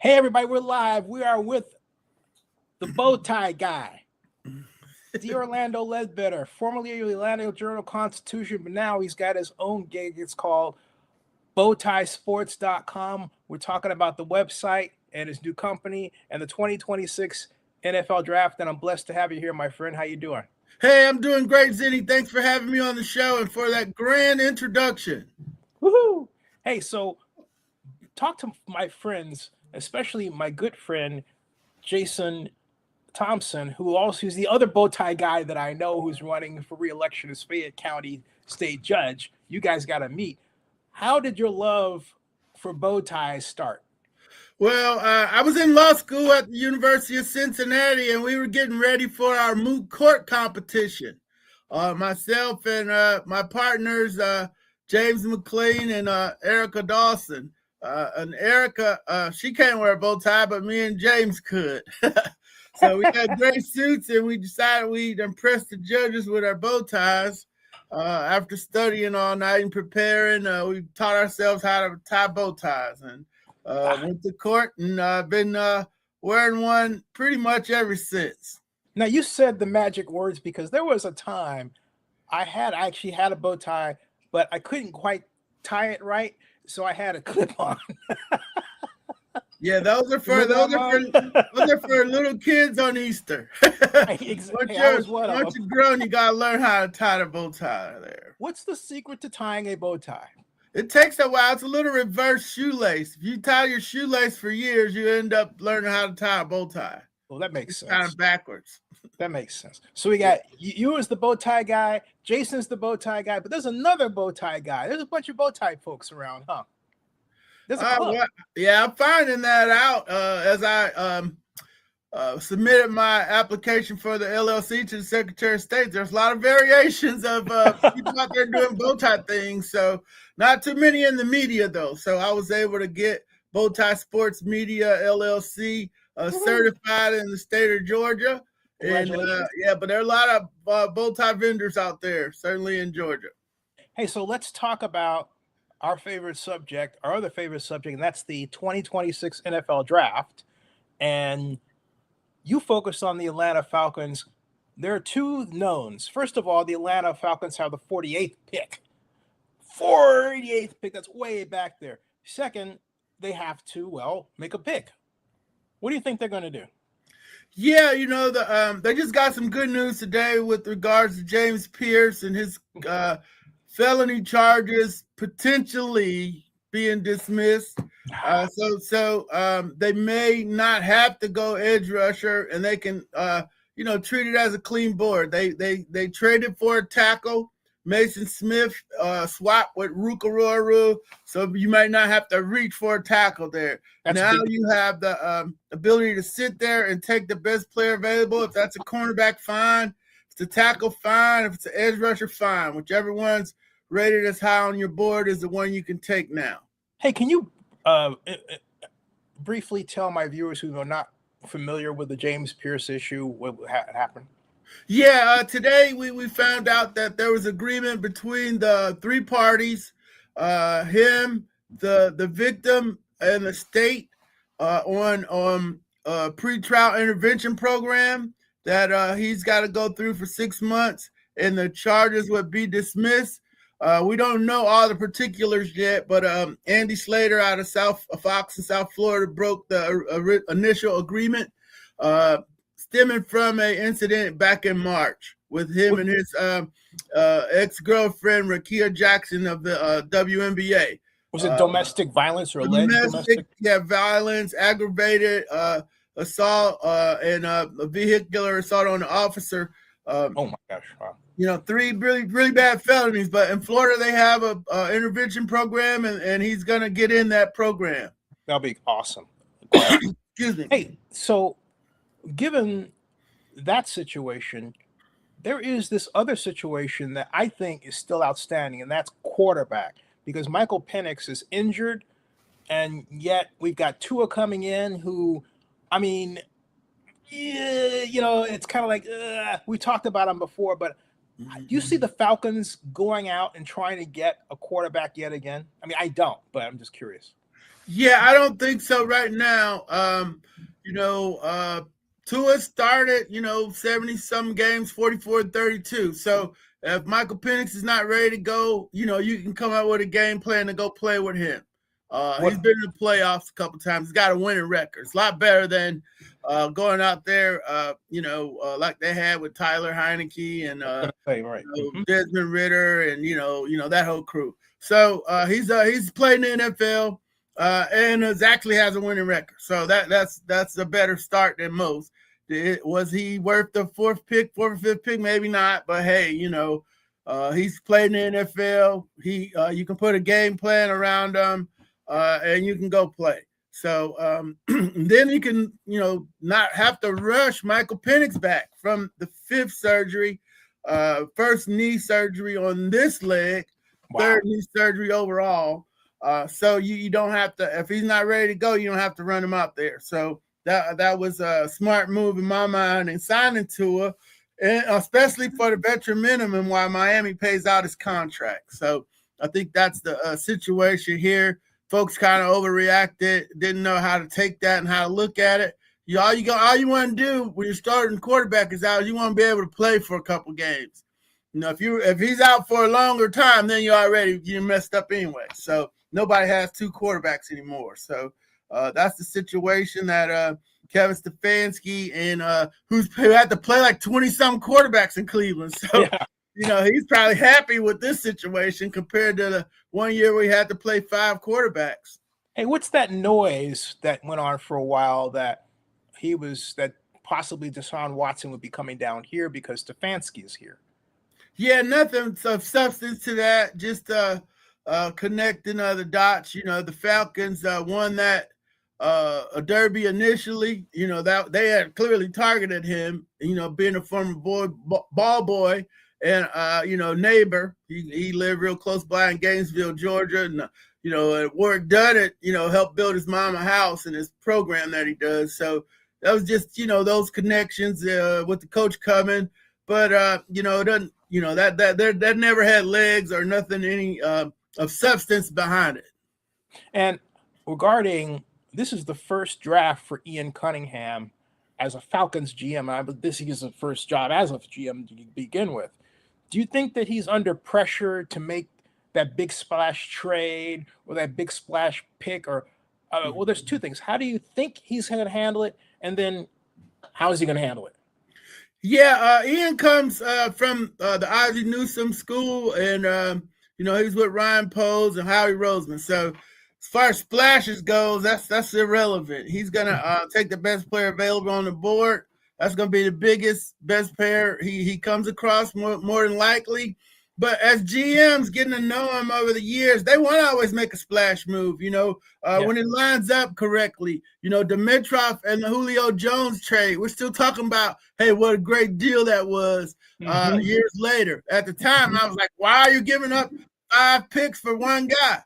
Hey, everybody, we're live. We are with the bow tie guy, the Orlando Ledbetter, formerly of the Atlanta Journal-Constitution, but now he's got his own gig. It's called bowtiesports.com. We're talking about the website and his new company and the 2026 NFL draft, and I'm blessed to have you here, my friend. How you doing? Hey, I'm doing great, Zinni. Thanks for having me on the show and for that grand introduction. Woohoo! Hey, so talk to my friends, especially my good friend, Jason Thompson, who's the other bow tie guy that I know who's running for re-election as Fayette County State Judge. You guys got to meet. How did your love for bow ties start? Well, I was in law school at the University of Cincinnati, and we were getting ready for our moot court competition. Myself and my partners, James McLean and Erica Dawson. And Erica, she can't wear a bow tie, but me and James could. So we had gray suits, and we decided we'd impress the judges with our bow ties. After studying all night and preparing, we taught ourselves how to tie bow ties, and went to court, and I've been wearing one pretty much ever since. Now, you said the magic words because there was a time I actually had a bow tie, but I couldn't quite tie it right, so I had a clip on. Yeah, those are for little kids on Easter. Once you're grown, you gotta learn how to tie the bow tie there. What's the secret to tying a bow tie? It takes a while. It's a little reverse shoelace. If you tie your shoelace for years, you end up learning how to tie a bow tie. Well, that makes sense. Kind of backwards. That makes sense. So we got you as the bow tie guy, Jason's the bow tie guy, but there's another bow tie guy. There's a bunch of bow tie folks around, huh? Yeah, I'm finding that out as I submitted my application for the LLC to the Secretary of State. There's a lot of variations of people out there doing bow tie things. So not too many in the media, though. So I was able to get Bow Tie Sports Media LLC certified in the state of Georgia. And but there are a lot of bow tie vendors out there, certainly in Georgia. Hey, so let's talk about our favorite subject, our other favorite subject, and that's the 2026 NFL draft. And you focused on the Atlanta Falcons. There are two knowns. First of all, the Atlanta Falcons have the 48th pick. 48th pick, that's way back there. Second, they have to, make a pick. What do you think they're going to do? Yeah, they just got some good news today with regards to James Pierce and his felony charges potentially being dismissed. So they may not have to go edge rusher, and they can treat it as a clean board. They traded for a tackle. Mason Smith swapped with Rukaroru, so you might not have to reach for a tackle there. Now you have the ability to sit there and take the best player available. If that's a cornerback, fine. If it's a tackle, fine. If it's an edge rusher, fine. Whichever one's rated as high on your board is the one you can take now. Hey, can you briefly tell my viewers who are not familiar with the James Pierce issue what happened? Yeah, today we found out that there was agreement between the three parties, him, the victim, and the state on a pretrial intervention program that he's got to go through for 6 months, and the charges would be dismissed. We don't know all the particulars yet, but Andy Slater out of Fox in South Florida broke the initial agreement, stemming from an incident back in March with him and his ex-girlfriend, Rakia Jackson of the WNBA. Was it domestic violence or alleged domestic? Yeah, violence, aggravated assault, and a vehicular assault on the officer. Oh my gosh! Wow. 3 really, really bad felonies. But in Florida, they have a intervention program, and he's going to get in that program. That'll be awesome. Excuse me. Hey, so given that situation, there is this other situation that I think is still outstanding, and that's quarterback, because Michael Penix is injured, and yet we've got Tua coming in who, it's kind of like, we talked about him before, but do you see the Falcons going out and trying to get a quarterback yet again? I don't, but I'm just curious. Yeah, I don't think so right now. Tua started, 70 some games, 44-32. So if Michael Penix is not ready to go, you can come out with a game plan to go play with him. He's What been in the playoffs a couple times. He's got a winning record. It's a lot better than going out there, like they had with Tyler Heineke and say, right? Mm-hmm. Desmond Ritter and that whole crew. So he's played in the NFL and exactly has a winning record. So that's a better start than most. Was he worth the fourth or fifth pick? Maybe not, but hey, he's played in the NFL. You can put a game plan around him, and you can go play. So then you can not have to rush Michael Penix back from the fifth surgery, first knee surgery on this leg, third knee surgery overall. So you don't have to, if he's not ready to go, you don't have to run him out there. So that was a smart move in my mind and signing Tua, and especially for the veteran minimum while Miami pays out his contract. So I think that's the situation here. Folks kind of overreacted, didn't know how to take that and how to look at it. All you want to do when you're starting quarterback is out. You want to be able to play for a couple games. If he's out for a longer time, then you messed up anyway. So nobody has two quarterbacks anymore. So that's the situation that Kevin Stefanski and who had to play like 20-some quarterbacks in Cleveland. So he's probably happy with this situation compared to the 1 year we had to play 5 quarterbacks. Hey, what's that noise that went on for a while that possibly Deshaun Watson would be coming down here because Stefanski is here? Yeah, nothing of substance to that. Just connecting the dots. The Falcons won that a derby initially. That they had clearly targeted him. Being a former ball boy and neighbor. He lived real close by in Gainesville, Georgia, and at work done it. Helped build his mom a house and his program that he does. So that was just those connections with the coach coming. But it doesn't. That never had legs or nothing, any of substance behind it. And regarding, this is the first draft for Ian Cunningham as a Falcons GM. This is his first job as a GM to begin with. Do you think that he's under pressure to make that big splash trade or that big splash pick? Or well, there's two things. How do you think he's going to handle it? And then how is he going to handle it? Yeah, Ian comes from the Ozzie Newsome school, and he's with Ryan Poles and Howie Roseman. So as far as splashes goes, that's irrelevant. He's gonna take the best player available on the board. That's gonna be the best player he comes across more than likely. But as GMs getting to know him over the years, they want to always make a splash move, when it lines up correctly. Dimitrov and the Julio Jones trade, we're still talking about, hey, what a great deal that was years later. At the time, I was like, why are you giving up 5 picks for one guy?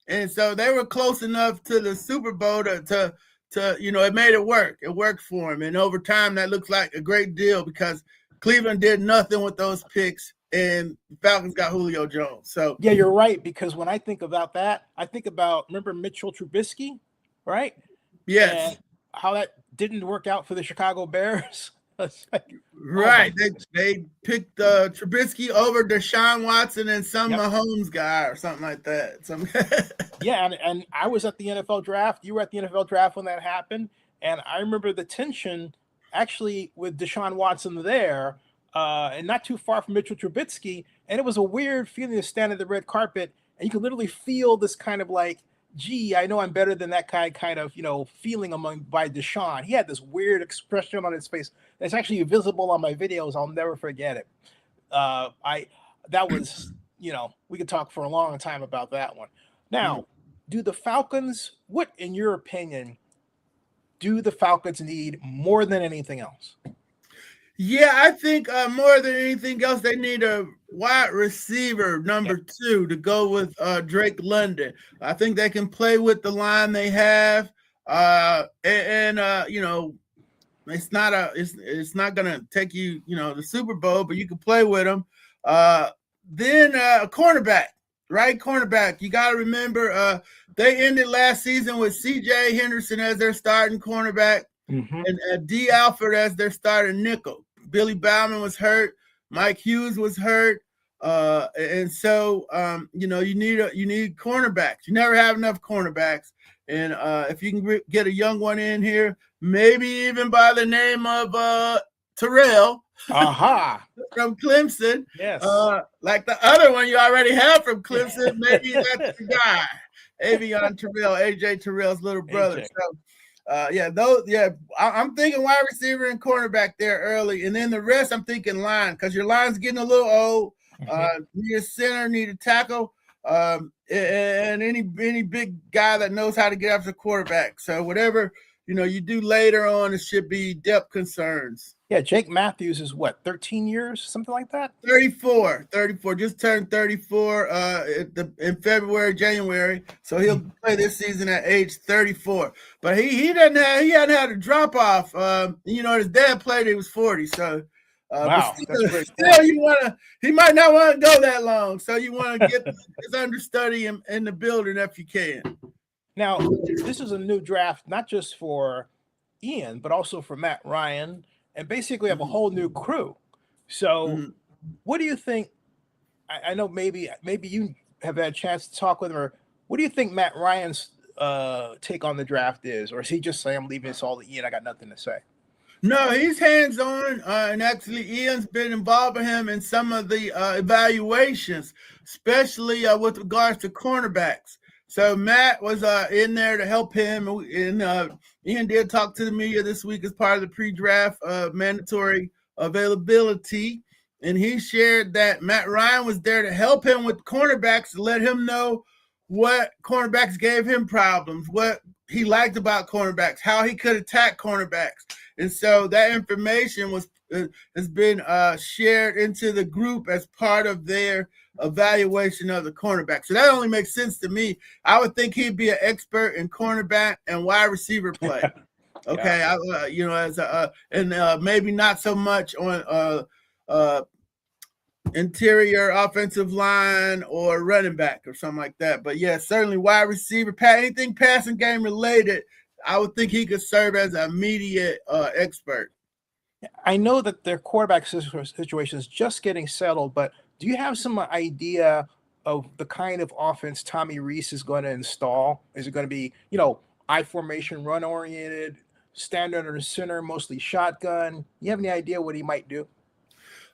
And so they were close enough to the Super Bowl to it made it work. It worked for him. And over time, that looks like a great deal because Cleveland did nothing with those picks. And the Falcons got Julio Jones. So yeah, you're right. Because when I think about that, I think about, remember Mitchell Trubisky, right? Yes. And how that didn't work out for the Chicago Bears. Right. They picked Trubisky over Deshaun Watson and some Mahomes guy or something like that. Yeah, and I was at the NFL draft. You were at the NFL draft when that happened. And I remember the tension actually with Deshaun Watson there. And not too far from Mitchell Trubisky, and it was a weird feeling to stand at the red carpet, and you could literally feel this kind of like, gee, I know I'm better than that guy kind of, feeling by Deshaun. He had this weird expression on his face that's actually visible on my videos. I'll never forget it. That was, we could talk for a long time about that one. Now, do the Falcons, what, in your opinion, do the Falcons need more than anything else? Yeah, I think more than anything else, they need a wide receiver number 2 to go with Drake London. I think they can play with the line they have, it's not gonna take you the Super Bowl, but you can play with them. Then a cornerback. Right cornerback. You got to remember, they ended last season with C.J. Henderson as their starting cornerback and D. Alford as their starting nickel. Billy Bauman was hurt. Mike Hughes was hurt. And so, you need cornerbacks. You never have enough cornerbacks. And if you can get a young one in here, maybe even by the name of Terrell, from Clemson. Yes. Like the other one you already have from Clemson, maybe that's the guy. Avion Terrell, AJ Terrell's little brother. AJ. So I'm thinking wide receiver and cornerback there early, and then the rest I'm thinking line, because your line's getting a little old. Need a center, need a tackle, and any big guy that knows how to get after the quarterback. So whatever you do later on, it should be depth concerns. Yeah, Jake Matthews is what, 13 years, something like that? 34, just turned 34 in February, January. So he'll play this season at age 34. But he hadn't had a drop off. His dad played, he was 40. So wow, he might not want to go that long. So you want to get his understudy in the building if you can. Now, this is a new draft, not just for Ian, but also for Matt Ryan, and basically have a whole new crew. So what do you think? I know maybe you have had a chance to talk with him, or what do you think Matt Ryan's take on the draft is? Or is he just saying, I'm leaving this all to Ian, I got nothing to say? No, he's hands-on, and actually Ian's been involved with him in some of the evaluations, especially with regards to cornerbacks. So Matt was in there to help him, and Ian did talk to the media this week as part of the pre-draft mandatory availability, and he shared that Matt Ryan was there to help him with cornerbacks, to let him know what cornerbacks gave him problems, what he liked about cornerbacks, how he could attack cornerbacks. And so that information has been shared into the group as part of their evaluation of the cornerback. So that only makes sense to me. I would think he'd be an expert in cornerback and wide receiver play. Okay, maybe not so much on interior offensive line or running back or something like that. But yeah, certainly wide receiver, anything passing game related, I would think he could serve as an immediate expert. I know that their quarterback situation is just getting settled, but do you have some idea of the kind of offense Tommy Rees is going to install? Is it going to be, I formation, run oriented, stand under the center, mostly shotgun? You have any idea what he might do?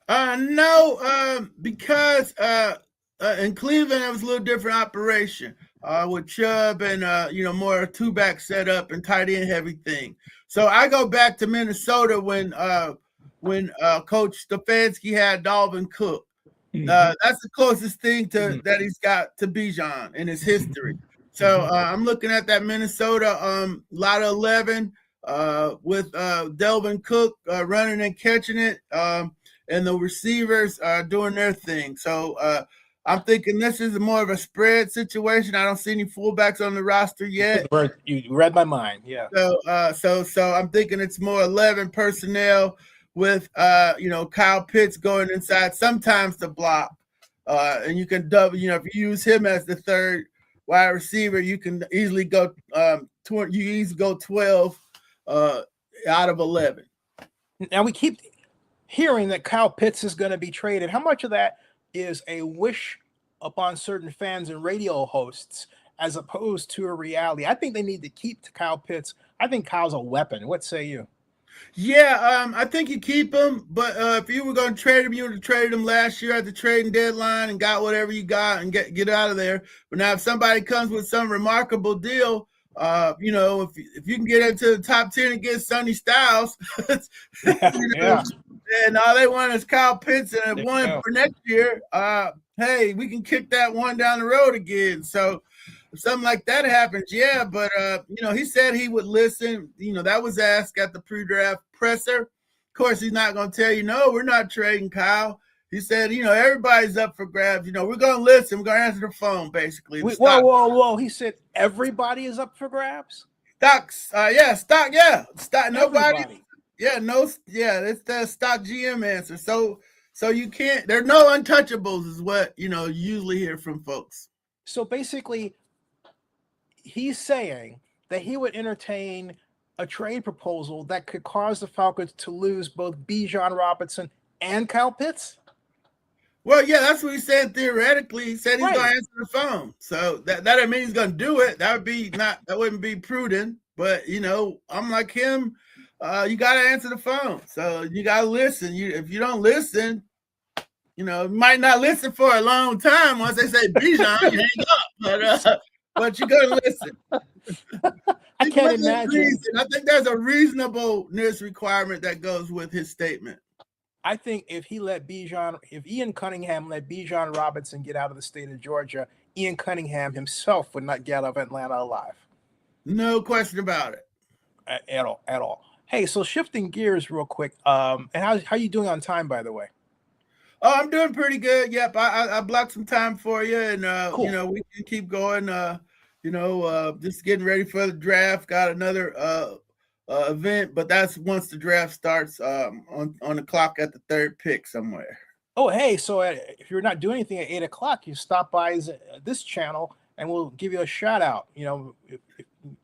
No, because in Cleveland it was a little different operation with Chubb and more two-back setup and tight end heavy thing. So I go back to Minnesota when Coach Stefanski had Dalvin Cook. That's the closest thing that he's got to Bijan in his history. So I'm looking at that Minnesota lot of 11 with Dalvin Cook running and catching it. And the receivers are doing their thing. So I'm thinking this is more of a spread situation. I don't see any fullbacks on the roster yet. You read my mind, yeah. So I'm thinking it's more 11 personnel with Kyle Pitts going inside sometimes to block. And you can double, if you use him as the third wide receiver, you can easily go 12 out of 11. Now we keep hearing that Kyle Pitts is going to be traded. How much of that is a wish upon certain fans and radio hosts as opposed to a reality? I think they need to keep Kyle Pitts. I think Kyle's a weapon. What say you? Yeah, I think you keep him, but if you were going to trade him, you would have traded him last year at the trading deadline and got whatever you got and get out of there. But now if somebody comes with some remarkable deal, if you can get into the top 10 and get Sonny Styles, and all they want is Kyle Pitts and one for next year, hey, we can kick that one down the road again. So if something like that happens, yeah, but he said he would listen. That was asked at the pre-draft presser. Of course, he's not going to tell you, no, we're not trading Kyle. He said, everybody's up for grabs. We're going to listen. We're going to answer the phone, basically. Whoa. He said everybody is up for grabs? Stock. Nobody. Yeah, no, yeah, it's the stock GM answer. So So you can't. There's no untouchables, is what you usually hear from folks. So basically, he's saying that he would entertain a trade proposal that could cause the Falcons to lose both Bijan Robinson and Kyle Pitts. Well, yeah, that's what he said theoretically. He said he's Right. going to answer the phone. So that doesn't mean he's going to do it. That wouldn't be prudent. But I'm like him. You got to answer the phone. So you got to listen. If you don't listen, you might not listen for a long time. Once they say Bijan, you hang up. But you got to listen. I can't imagine. I think there's a reasonableness requirement that goes with his statement. I think if Ian Cunningham let Bijan Robinson get out of the state of Georgia, Ian Cunningham himself would not get out of Atlanta alive. No question about it. At all. Hey, so shifting gears real quick. And how you doing on time, by the way? Oh, I'm doing pretty good. Yep, I blocked some time for you, and cool. We can keep going. Just getting ready for the draft. Got another event, but that's once the draft starts on the clock at the third pick somewhere. Oh, hey, so if you're not doing anything at 8 o'clock, you stop by this channel and we'll give you a shout out.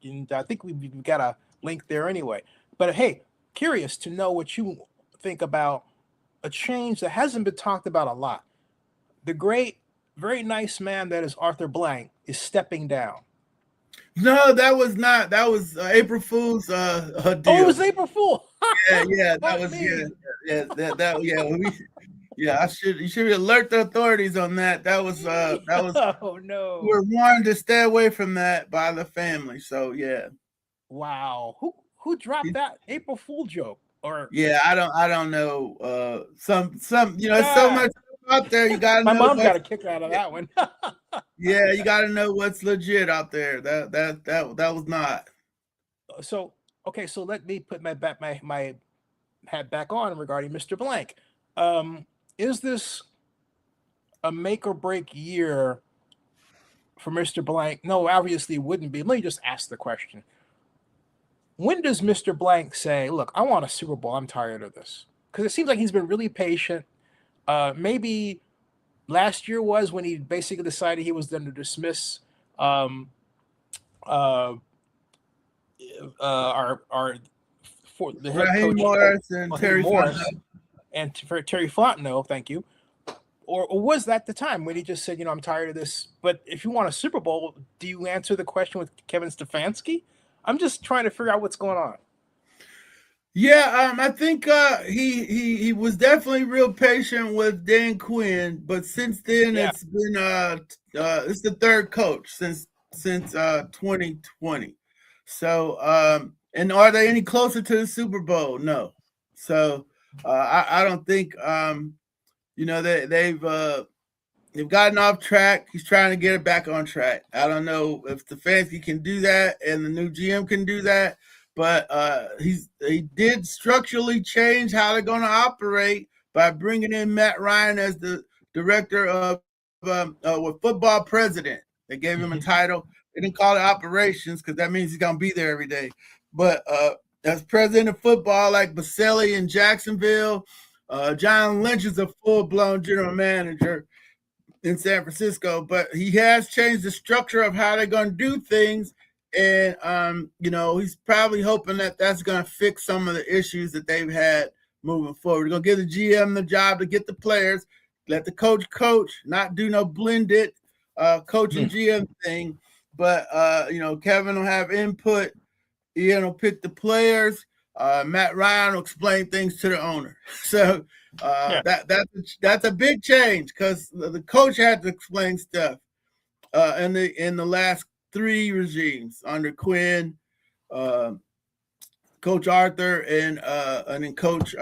And I think we've got a link there anyway. But hey, curious to know what you think about a change that hasn't been talked about a lot. The great, very nice man that is Arthur Blank is stepping down. No, that was not. That was April Fool's deal. Oh, it was April Fool. Yeah, that was You should alert the authorities on that. That was. Oh no. We were warned to stay away from that by the family. So yeah. Wow. Who dropped that April Fool joke? Or yeah, I don't know. Some there's so much out there. You gotta. My mom got a kick out of that one. Yeah, you got to know what's legit out there. That was not. So okay, so let me put my hat back on regarding Mr. Blank. Is this a make or break year for Mr. Blank? No, obviously it wouldn't be. Let me just ask the question. When does Mr. Blank say, look, I want a Super Bowl. I'm tired of this? Because it seems like he's been really patient. Maybe last year was when he basically decided he was going to dismiss our the head Raheem coach Morris and Terry Fontenot. And for Terry Fontenot, thank you. Or was that the time when he just said, I'm tired of this? But if you want a Super Bowl, do you answer the question with Kevin Stefanski? I'm just trying to figure out what's going on. Yeah, I think he was definitely real patient with Dan Quinn, but since then it's been it's the third coach since 2020. So and are they any closer to the Super Bowl? No. So I don't think they've gotten off track. He's trying to get it back on track. I don't know if Stefanski can do that and the new GM can do that. But he did structurally change how they're going to operate by bringing in Matt Ryan as the director of football president. They gave him a title. They didn't call it operations because that means he's going to be there every day. But as president of football, like Baselli in Jacksonville, John Lynch is a full-blown general manager in San Francisco. But he has changed the structure of how they're going to do things. And, he's probably hoping that that's going to fix some of the issues that they've had moving forward. We're going to give the GM the job to get the players, let the coach, not do no blended coach and GM thing. But, Kevin will have input. Ian will pick the players. Matt Ryan will explain things to the owner. So that's a big change because the coach had to explain stuff in the last 3 regimes under Quinn, Coach Arthur, and then Coach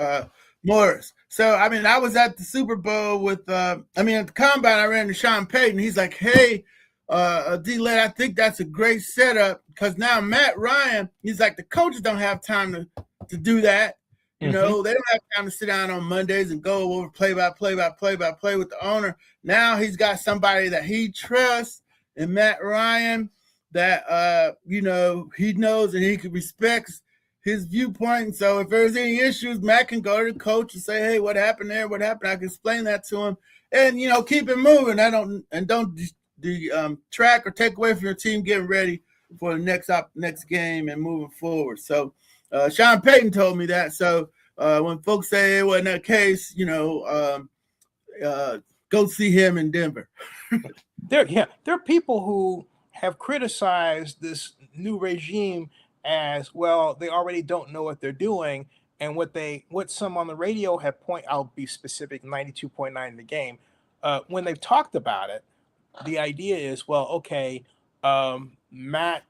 Morris. So, I was at the Super Bowl with, at the Combine, I ran to Sean Payton. He's like, hey, D-Led, I think that's a great setup because now Matt Ryan, he's like, the coaches don't have time to do that. They don't have time to sit down on Mondays and go over play-by-play with the owner. Now he's got somebody that he trusts in Matt Ryan that, he knows and he respects his viewpoint. So if there's any issues, Matt can go to the coach and say, "Hey, what happened there? What happened?" I can explain that to him, and keep it moving. Don't track or take away from your team getting ready for the next game and moving forward. So Sean Payton told me that. So when folks say it wasn't that case, go see him in Denver. There are people who have criticized this new regime as well. They already don't know what they're doing, and what some on the radio have I'll be specific, 92.9 The Game. When they've talked about it, the idea is, well, okay, Matt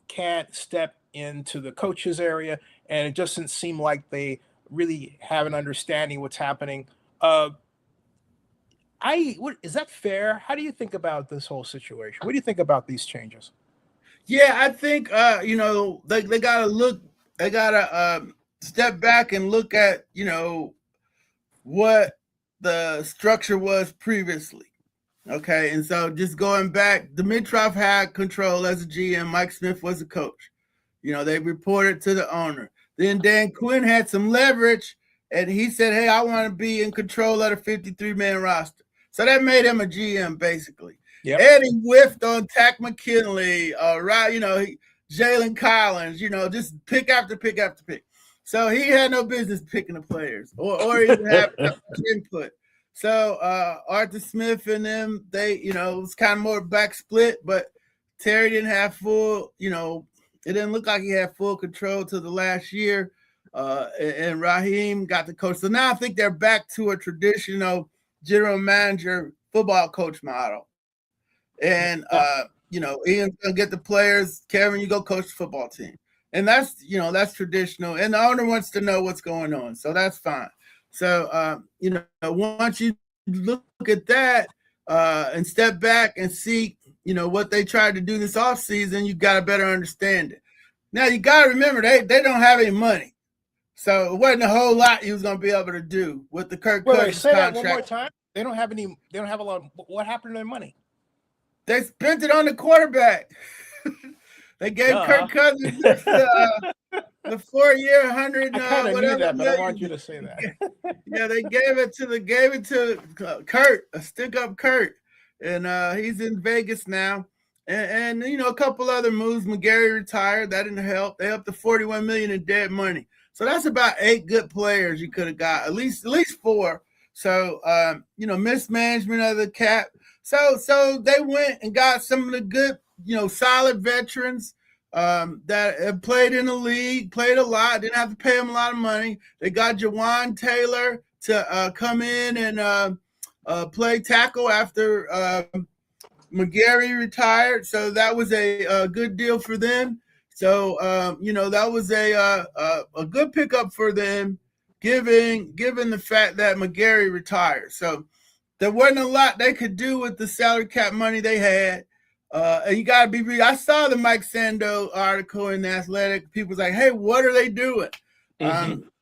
can't step into the coaches area, and it doesn't seem like they really have an understanding what's happening. Is that fair? How do you think about this whole situation? What do you think about these changes? Yeah, I think they gotta look. They gotta step back and look at what the structure was previously. Okay, and so just going back, Dimitrov had control as a GM. Mike Smith was a coach. They reported to the owner. Then Dan Quinn had some leverage, and he said, "Hey, I want to be in control of the 53-man roster." So that made him a GM, basically. Yep. And he whiffed on Tack McKinley, Jalen Collins, just pick after pick after pick. So he had no business picking the players or even have input. So Arthur Smith and them, it was kind of more back split, but Terry didn't have full, it didn't look like he had full control to the last year. And Raheem got the coach. So now I think they're back to a traditional general manager football coach model. And, Ian's going to get the players. Kevin, you go coach the football team. And that's traditional. And the owner wants to know what's going on. So that's fine. So, once you look at that and step back and see, what they tried to do this offseason, you got to better understand it. Now, you got to remember, they don't have any money. So it wasn't a whole lot he was going to be able to do with the Kirk Cousins contract. That one more time. They don't have a lot. What happened to their money? They spent it on the quarterback. They gave Kirk Cousins the 4-year, 100. I kind of knew that, but I want you to say that. Yeah, they gave it to Kurt, a stick-up Kurt, and he's in Vegas now. And a couple other moves. McGarry retired. That didn't help. They up to $41 million in dead money. So that's about 8 good players you could have got, at least 4. So mismanagement of the cap. So they went and got some of the good, solid veterans that have played in the league, played a lot, didn't have to pay them a lot of money. They got Jawan Taylor to come in and play tackle after McGarry retired. So that was a good deal for them. So, that was a good pickup for them, given the fact that McGarry retired. So there wasn't a lot they could do with the salary cap money they had. And you got to be real. I saw the Mike Sando article in The Athletic. People's like, hey, what are they doing?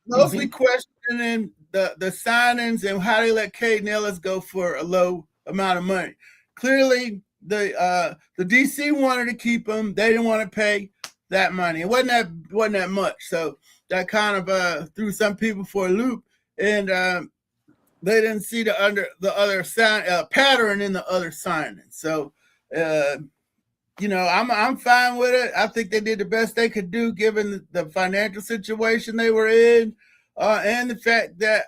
Mostly questioning the signings and how they let Caden Ellis go for a low amount of money. Clearly, the DC wanted to keep him. They didn't want to pay that money. It wasn't that much. So that kind of threw some people for a loop. And they didn't see the other pattern in the other signing. So, I'm fine with it. I think they did the best they could do given the financial situation they were in, and the fact that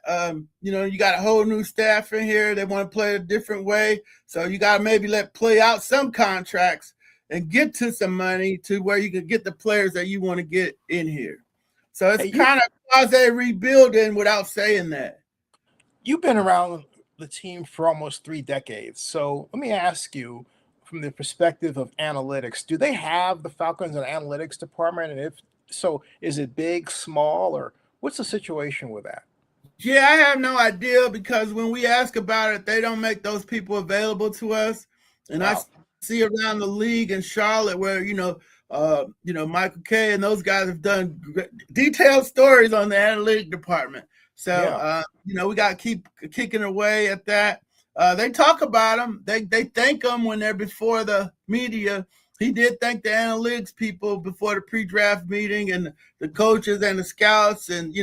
you got a whole new staff in here. They want to play a different way, so you got to maybe play out some contracts and get to some money to where you can get the players that you want to get in here. So it's kind of quasi rebuilding without saying that. You've been around the team for almost 3 decades. So let me ask you, from the perspective of analytics, do they have the Falcons an analytics department? And if so, is it big, small, or what's the situation with that? Yeah, I have no idea, because when we ask about it, they don't make those people available to us. And wow. I see around the league in Charlotte where, Michael Kay and those guys have done detailed stories on the analytic department. So, we got to keep kicking away at that. They talk about them. They thank them when they're before the media. he did thank the analytics people before the pre-draft meeting and the coaches and the scouts, and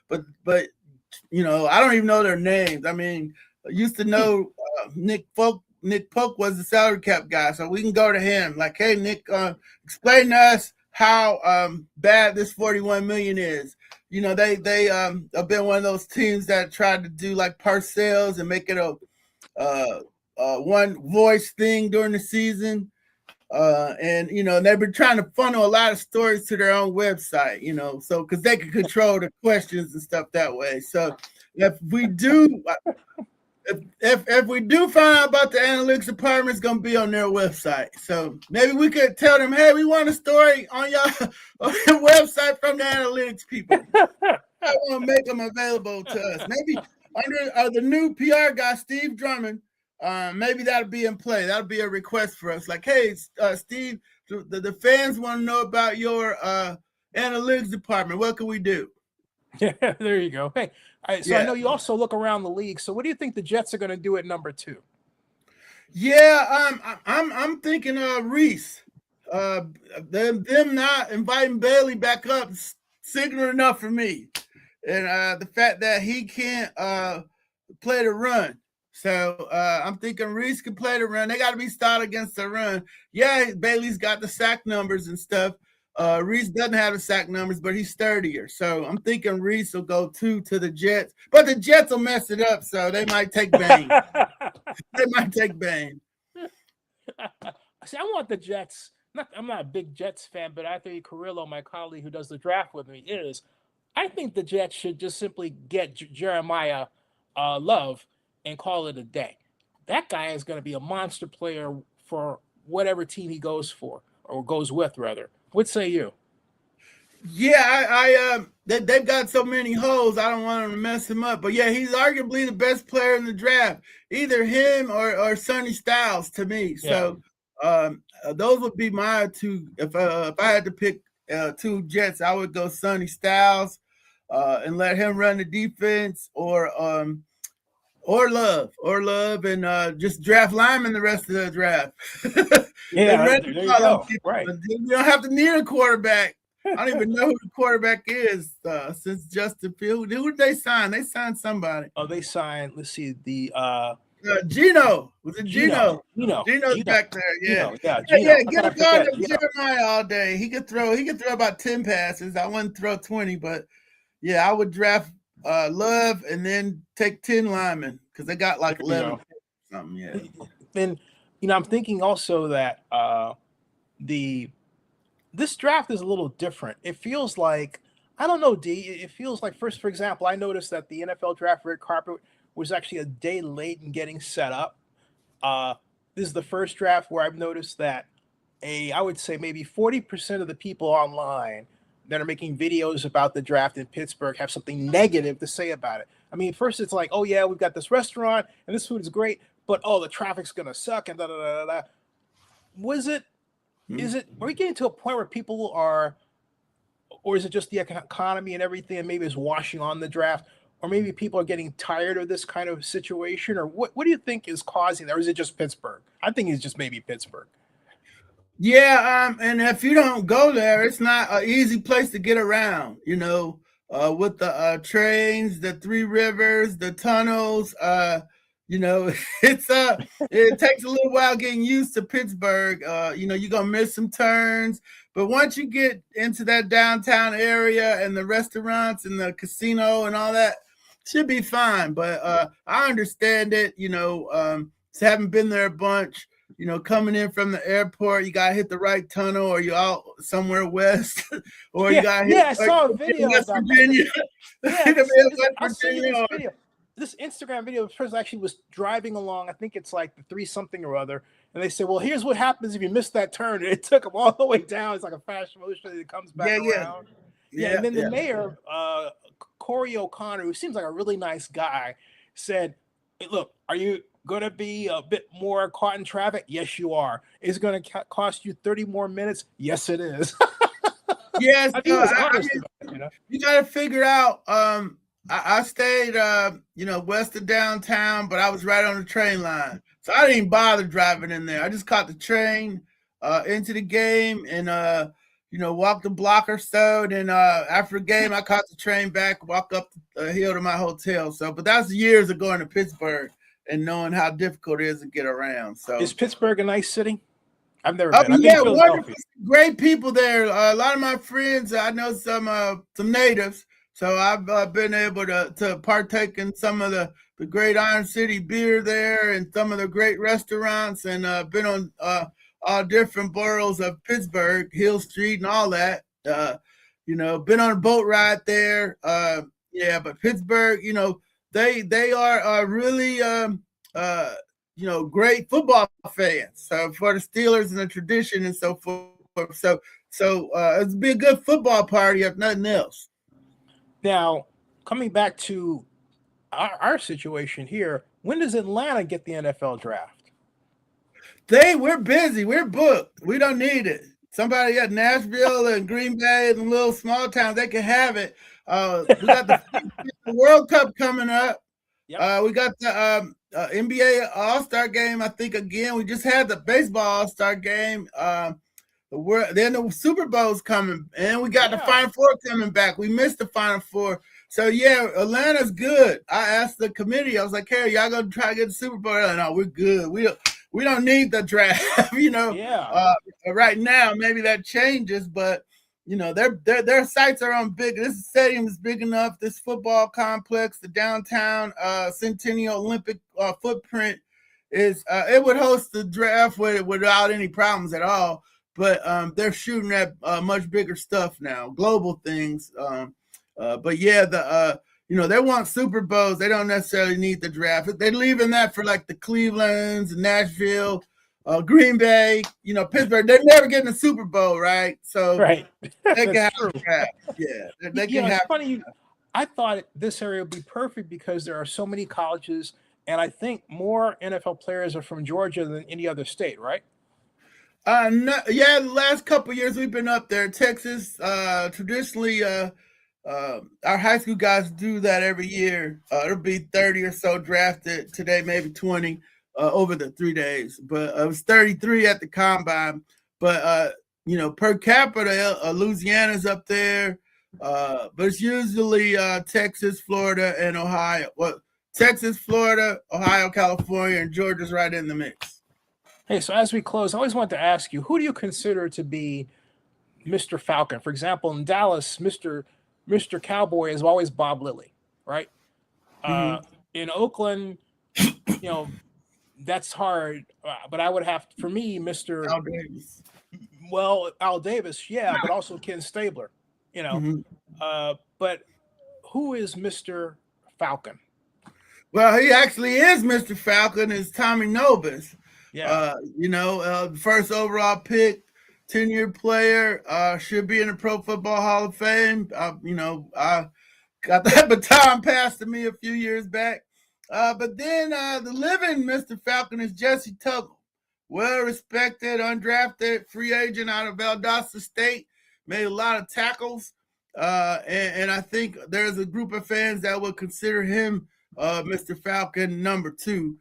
but I don't even know their names. I mean, I used to know Nick Folk. Nick Polk was the salary cap guy, so we can go to him. Like, hey, Nick, explain to us how bad this 41 million is. They have been one of those teams that tried to do like Parcells and make it a one voice thing during the season. And they've been trying to funnel a lot of stories to their own website, so because they can control the questions and stuff that way. So if we do find out about the analytics department, it's going to be on their website. So maybe we could tell them, hey, we want a story on your website from the analytics people. I want to make them available to us. Maybe under the new PR guy, Steve Drummond, maybe that'll be in play. That'll be a request for us. Like, hey, Steve, the fans want to know about your analytics department. What can we do? Yeah, there you go. Hey, I know you also look around the league. So what do you think the Jets are going to do at number 2? Yeah, I'm thinking Reese. Them not inviting Bailey back up is signal enough for me. And the fact that he can't play the run. So I'm thinking Reese can play the run. They got to be stout against the run. Yeah, Bailey's got the sack numbers and stuff. Reese doesn't have the sack numbers, but he's sturdier. So I'm thinking Reese will go 2 to the Jets. But the Jets will mess it up, so they might take Bain. They might take Bain. See, I want the Jets. I'm not a big Jets fan, but Anthony Carrillo, my colleague who does the draft with me, is. I think the Jets should just simply get Jeremiah Love and call it a day. That guy is going to be a monster player for whatever team he goes for, or goes with, rather. What say you? Yeah, they've got so many holes. I don't want them to mess him up. But yeah, he's arguably the best player in the draft. Either him or Sonny Styles to me. Yeah. So those would be my 2. If I had to pick 2 Jets, I would go Sonny Styles and let him run the defense, or Love, and just draft linemen the rest of the draft. Yeah, there you go. Right. You don't have to need a quarterback. I don't even know who the quarterback is since Justin Fields. Who did they sign? They signed somebody. Oh, they signed. Let's see, the Gino. Was it Gino? Gino's back there. Yeah. Gino. Get a guard of Jeremiah all day. He could throw about 10 passes. I wouldn't throw 20, but yeah, I would draft Love and then take 10 linemen because they got like 11 something. Yeah. Then I'm thinking also that this draft is a little different. It feels like, I don't know, D. It feels like, for example, I noticed that the NFL draft red carpet was actually a day late in getting set up. This is the first draft where I've noticed that I would say maybe 40% of the people online that are making videos about the draft in Pittsburgh have something negative to say about it. I mean, first it's like, oh yeah, we've got this restaurant and this food is great, but the traffic's gonna suck and da da da da. Are we getting to a point where people are, or is it just the economy and everything, and maybe it's washing on the draft, or maybe people are getting tired of this kind of situation, or what do you think is causing that, or is it just Pittsburgh? I think it's just maybe Pittsburgh. Yeah, and if you don't go there, it's not an easy place to get around, with the trains, the 3 rivers, the tunnels, it takes a little while getting used to Pittsburgh. You're going to miss some turns, but once you get into that downtown area and the restaurants and the casino and all that, should be fine. But I understand it, haven't been there a bunch. Coming in from the airport, you gotta hit the right tunnel, or you're out somewhere west, or you gotta hit. I saw a video West Virginia. This Instagram video, this person actually was driving along. I think it's like the 3 something or other, and they said, "Well, here's what happens if you miss that turn." And it took them all the way down. It's like a fast motion, and it comes back around. And then the mayor, Corey O'Connor, who seems like a really nice guy, said, hey, "Look, are you going to be a bit more caught in traffic? Yes, you are. Is it going to cost you 30 more minutes? Yes, it is." Yes, you got to figure out. I stayed, west of downtown, but I was right on the train line, so I didn't bother driving in there. I just caught the train into the game and walked the block or so. Then after the game, I caught the train back, walk up the hill to my hotel. So, but that was years of going to Pittsburgh and knowing how difficult it is to get around. So, is Pittsburgh a nice city? I've never oh been. I've been yeah, to wonderful, Philadelphia. great people there. A lot of my friends, I know some natives, so I've been able to partake in some of the great Iron City beer there and some of the great restaurants, and been on all different boroughs of Pittsburgh, Hill Street, and all that. Been on a boat ride there. Yeah, but Pittsburgh, they are really great football fans. So for the Steelers and the tradition and so forth. So it'd be a good football party if nothing else. Now, coming back to our situation here, when does Atlanta get the NFL draft? We're busy. We're booked. We don't need it. Somebody at Nashville and Green Bay and little small towns, they can have it. We got the World Cup coming up. Yep. We got the NBA All-Star game, I think, again. We just had the baseball All-Star game. Then the Super Bowl's coming, and we got the Final Four coming back. We missed the Final Four. So, yeah, Atlanta's good. I asked the committee, I was like, hey, y'all going to try to get the Super Bowl? No, we're good. We don't need the draft, right now. Maybe that changes, but their sites are on big. This stadium is big enough. This football complex, the downtown Centennial Olympic footprint it would host the draft without any problems at all. But they're shooting at much bigger stuff now, global things. But yeah, they want Super Bowls. They don't necessarily need the draft. They're leaving that for like the Clevelands, Nashville, Green Bay, Pittsburgh. They're never getting a Super Bowl, right? So right. They can have a draft. Yeah, they can have. It's funny. I thought this area would be perfect because there are so many colleges, and I think more NFL players are from Georgia than any other state, right? No, yeah, the last couple of years we've been up there. Texas, traditionally, our high school guys do that every year. It'll be 30 or so drafted today, maybe 20 over the 3 days. But it was 33 at the combine. But per capita, Louisiana's up there. But it's usually Texas, Florida, and Ohio. Well, Texas, Florida, Ohio, California, and Georgia's right in the mix. Hey, so as we close, I always want to ask you, who do you consider to be Mr. Falcon? For example, in Dallas, Mr. Cowboy is always Bob Lilly, right? In Oakland, that's hard. But I would have, for me, Mr. Al Davis. Well, Al Davis, yeah, but also Ken Stabler, But who is Mr. Falcon? Well, he actually is Mr. Falcon. Is Tommy Nobis. Yeah. First overall pick, 10-year player, should be in the Pro Football Hall of Fame. I got that baton passed to me a few years back. But then the living Mr. Falcon is Jesse Tuggle. Well-respected, undrafted, free agent out of Valdosta State. Made a lot of tackles. And I think there's a group of fans that would consider him Mr. Falcon number 2.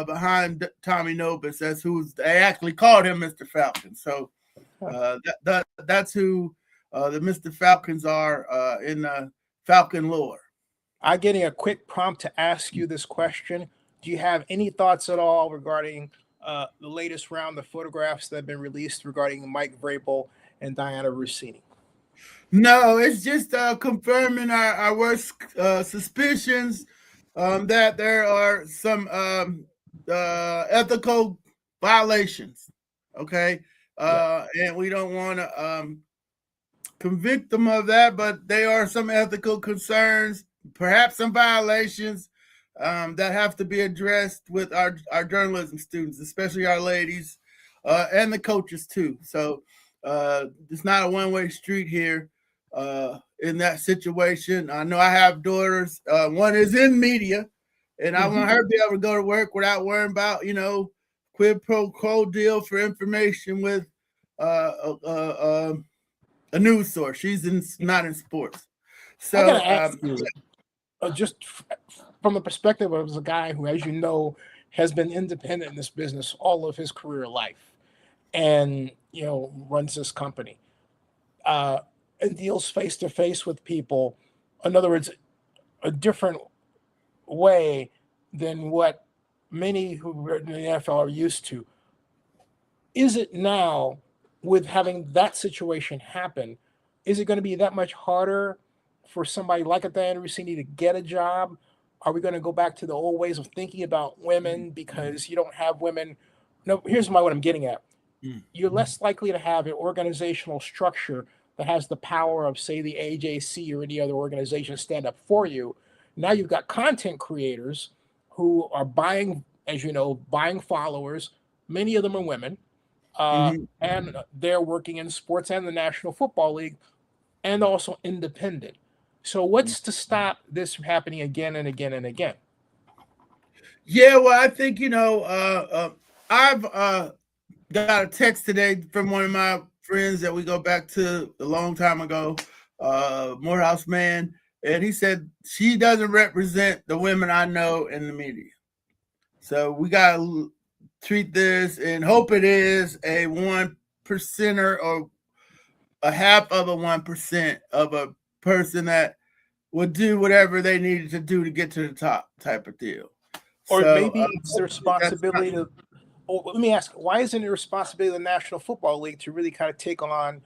Behind Tommy Nobis, that's who they actually called him Mr. Falcon. So that's who the Mr. Falcons are in Falcon lore. I'm getting a quick prompt to ask you this question. Do you have any thoughts at all regarding the latest round of photographs that have been released regarding Mike Vrabel and Diana Rossini? No, it's just confirming our worst suspicions that there are some ethical violations. Okay. And we don't want to convict them of that, but there are some ethical concerns, perhaps some violations that have to be addressed with our journalism students, especially our ladies and the coaches too. So it's not a one-way street here in that situation. I know I have daughters. One is in media, and I want her to be able to go to work without worrying about, quid pro quo deal for information with a news source. She's not in sports. So I gotta ask you, just from the perspective of a guy who, as you know, has been independent in this business all of his career life. and runs this company, and deals face to face with people. In other words, a different way than what many who are in the NFL are used to. Is it now, with having that situation happen, is it going to be that much harder for somebody like a Diana Rossini to get a job? Are we going to go back to the old ways of thinking about women because you don't have women? No, here's what I'm getting at. You're less likely to have an organizational structure that has the power of, say, the AJC or any other organization stand up for you. Now you've got content creators who are buying, as you know, buying followers. Many of them are women, and they're working in sports and the National Football League, and also independent. So what's to stop this from happening again and again and again? Yeah, well, I think I've got a text today from one of my friends that we go back to a long time ago, Morehouse man, and he said she doesn't represent the women I know in the media. So we gotta treat this and hope it is a 1%er or a half of a 1% of a person that would do whatever they needed to do to get to the top type of deal. Or So maybe it's the responsibility to. Oh, let me ask: why isn't it the responsibility of the National Football League to really kind of take on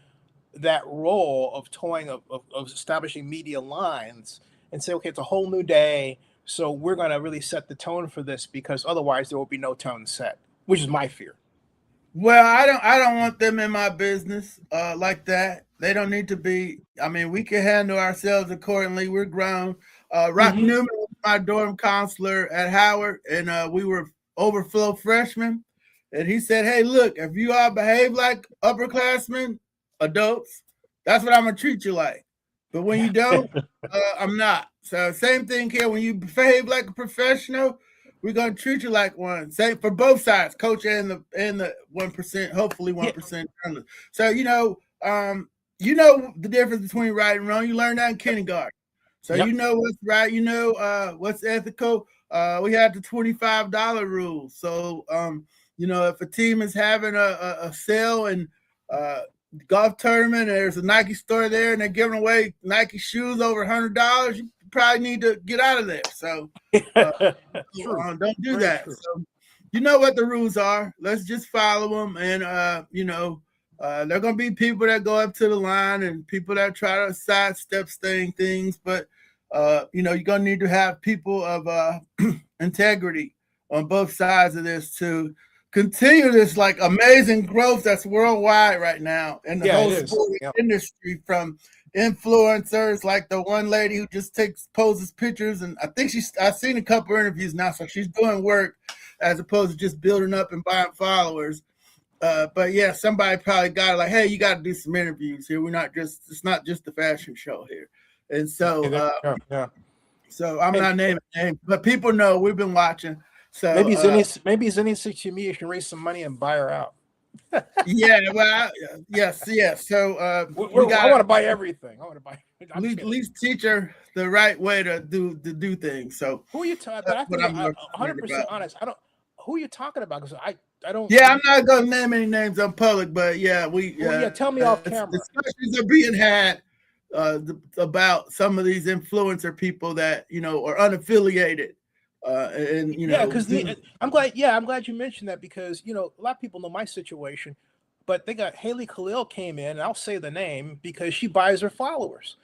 that role of toying of establishing media lines and say, okay, it's a whole new day, so we're going to really set the tone for this because otherwise there will be no tone set, which is my fear. Well, I don't want them in my business like that. They don't need to be. I mean, we can handle ourselves accordingly. We're grown. Rock Mm-hmm. Newman was my dorm counselor at Howard, and we were overflow freshmen. And he said, "Hey, look, if you all behave like upperclassmen, adults, that's what I'm gonna treat you like. But when you don't, I'm not. So same thing here. When you behave like a professional, we're gonna treat you like one. Same for both sides, coach and the 1%, hopefully Yeah. 1%. So you know the difference between right and wrong. You learn that in kindergarten. So Yep. you know what's right, you know what's ethical. We had the $25 rule. So if a team is having a sale and golf tournament, and there's a Nike store there, and they're giving away Nike shoes over $100, you probably need to get out of there. So True. don't do Very that. true. So you know what the rules are. Let's just follow them. And there are gonna be people that go up to the line and people that try to sidestep things, but you're gonna need to have people of integrity on both sides of this to continue this like amazing growth that's worldwide right now in the Yeah, it whole is. sporting Yep. industry, from influencers like the one lady who just poses pictures, and I think I've seen a couple interviews now, so she's doing work as opposed to just building up and buying followers. But yeah, somebody probably got it like, hey, you got to do some interviews here. It's not just a fashion show here. And so Yeah. so I'm Hey, not naming names, but people know we've been watching. So maybe Zenny 60 Media can raise some money and buy her out. yeah, well, yes. So we I got want to buy everything. I want to buy. at I'm least, kidding. teach her the right way to do things. So Who are you talking? But that's I what think I'm I'm more concerned 100% about. honest. I don't. Who are you talking about? Because I don't. Yeah, I'm not gonna name any names on public, but yeah, Well, yeah. Tell me off camera. discussions are being had about some of these influencer people that are unaffiliated, and Yeah, because do. I'm glad. Yeah, I'm glad you mentioned that because a lot of people know my situation, but they got Haley Khalil came in, and I'll say the name because she buys her followers.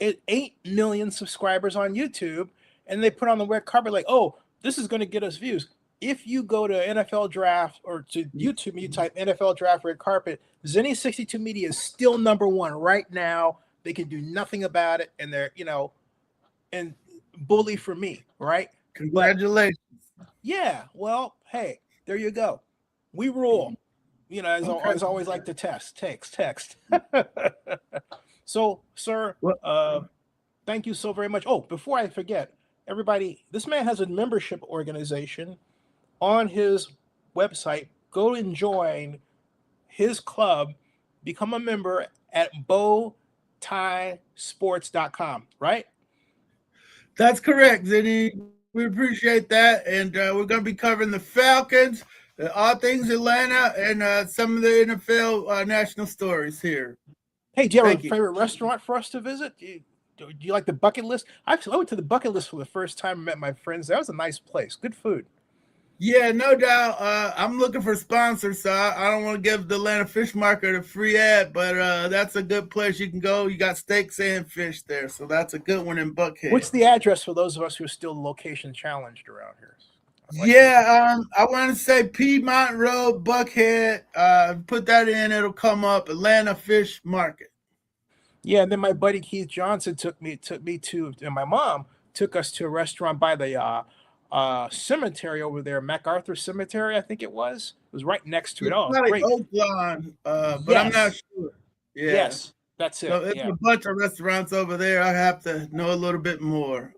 8 million subscribers on YouTube, and they put on the red carpet like, oh, this is going to get us views. If you go to NFL Draft or to YouTube and you type NFL Draft red carpet, Zenny 62 Media is still number one right now. They can do nothing about it, and they're and bully for me, right? But Congratulations. yeah, well, hey, there you go. We rule. Okay. As always, like to text. So, sir, Well, thank you so very much. Oh, before I forget, everybody, this man has a membership organization on his website. Go and join his club. Become a member at bowtiesports.com, right? that's correct, Zinni. We appreciate that, and we're going to be covering the Falcons All things Atlanta and some of the NFL national stories here. Hey, do you have Thank a you. favorite restaurant for us to visit? Do you like the bucket list? I went to the bucket list for the first time and met my friends. That was a nice place. Good food. Yeah, no doubt. I'm looking for sponsors, so I don't want to give the Atlanta Fish Market a free ad, but that's a good place you can go. You got steaks and fish there, so that's a good one in What's Buckhead. the address for those of us who are still location challenged around here? I'd like to. Yeah, I want to say Piedmont Road, Buckhead. Put that in, it'll come up. Atlanta Fish Market. Yeah, and then my buddy Keith Johnson took me to, and my mom took us to a restaurant by the cemetery over there, MacArthur Cemetery, I think it was. It was right next to it. It's Oh, it was probably great. Oaklawn, but I'm not Yes, sure. Yeah, yes, that's so it. it's Yeah. a bunch of restaurants over there. I have to know a little bit more.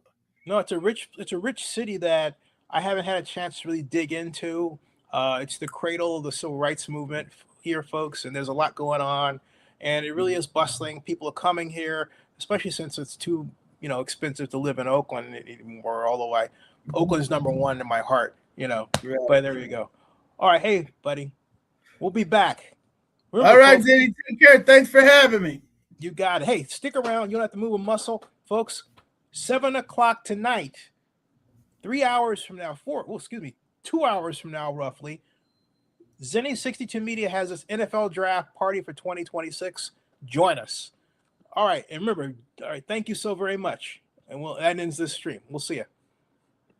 No, it's a rich city that I haven't had a chance to really dig into. It's the cradle of the civil rights movement here, folks, and there's a lot going on, and it really is bustling. People are coming here, especially since it's too expensive to live in Oakland anymore. Although Oakland's number one in my heart, Right. But there you go. All right, hey, buddy, we'll be back. All Remember, right, folks, Zeddy, take care. Thanks for having me. you got it. Hey, stick around. You don't have to move a muscle, folks. 7 o'clock tonight. 3 hours from now, 2 hours from now, roughly, Zenny 62 Media has this NFL draft party for 2026. Join us. All right. And remember, all right, thank you so very much. And that ends this stream. We'll see you.